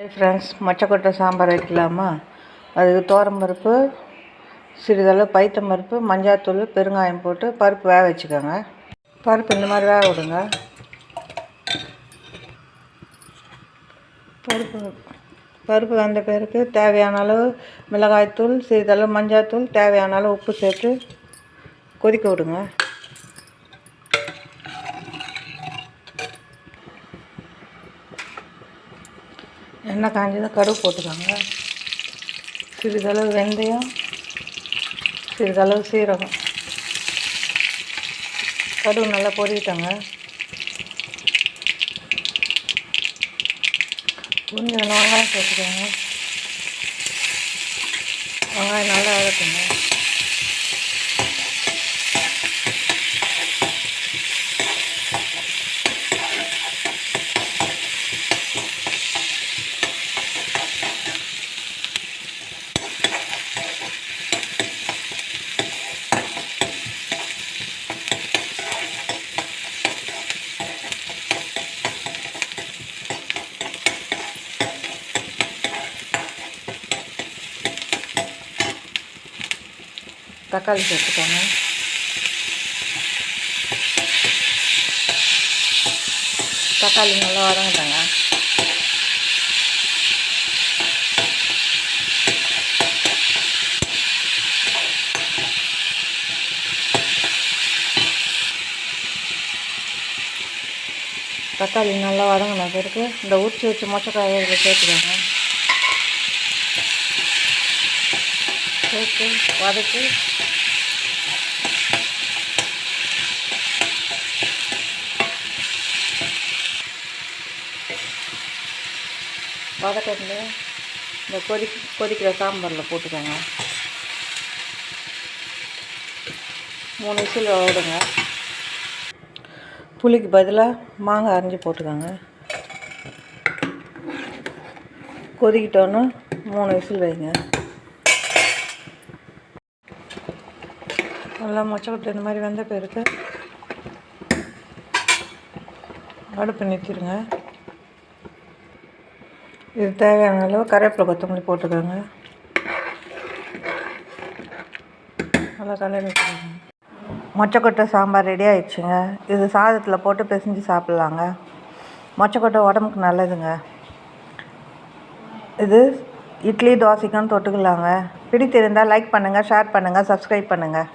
Hi friends, மொச்சக்கொட்டை sambar வைக்கலாமா? அதுக்கு துவரம்பருப்பு, சிறிதளவு பைத்தம்பருப்பு, மஞ்சாத்தூள், பெருங்காயம் போட்டு பருப்பு வேக வச்சுக்கோங்க. பருப்பு இந்த மாதிரி வேக விடுங்க. பருப்பு வெந்த பிறகு தேவையான அளவு மிளகாய்த்தூள், சிறிதளவு மஞ்சாத்தூள், தேவையான அளவு உப்பு சேர்த்து கொதிக்க விடுங்க. எண்ணெய் காஞ்சதும் கடுகு போட்டுக்கோங்க. சிறிதளவு வெந்தயம், சிறிதளவு சீரகம். கடுகு நல்லா பொரியிட்டாங்க. கொஞ்சம் வெங்காயம் சேர்த்துக்கோங்க. வெங்காயம் நல்லா வதக்குங்க. தக்காளி சேர்த்துக்கோங்க. தக்காளி நல்லா வதங்கிட்டாங்க. தக்காளி நல்லா வதங்கின பிறகு இந்த உரிச்சு வச்சு மொச்சக்காயை சேர்த்துக்கோங்க. சேர்த்து வதக்கி வதக்கத்துல இந்த கொதிக்கிற சாம்பாரில் போட்டுக்கோங்க. 3 விசில் விடுங்க. புளிக்கு பதிலாக மாங்காய் அரைஞ்சி போட்டுக்கோங்க. கொதிக்கிட்டோன்னு 3 விசில் வைங்க. நல்லா மொச்சக்கொட்டை இந்த மாதிரி வெந்த பிறகு அடுப்பு நிறுத்திடுங்க. இது தேவையான அளவு கருவேப்பிலை, கொத்தமல்லி போட்டுக்கோங்க. நல்லா கலரி வச்சுக்கோங்க. மொச்சக்கொட்டை சாம்பார் ரெடி ஆகிடுச்சுங்க. இது சாதத்தில் போட்டு பிசைஞ்சு சாப்பிட்லாங்க. மொச்சக்கொட்டை உடம்புக்கு நல்லதுங்க. இது இட்லி, தோசைக்கும் தொட்டுக்கலாங்க. பிடித்திருந்தால் லைக் பண்ணுங்கள், ஷேர் பண்ணுங்கள், சப்ஸ்கிரைப் பண்ணுங்கள்.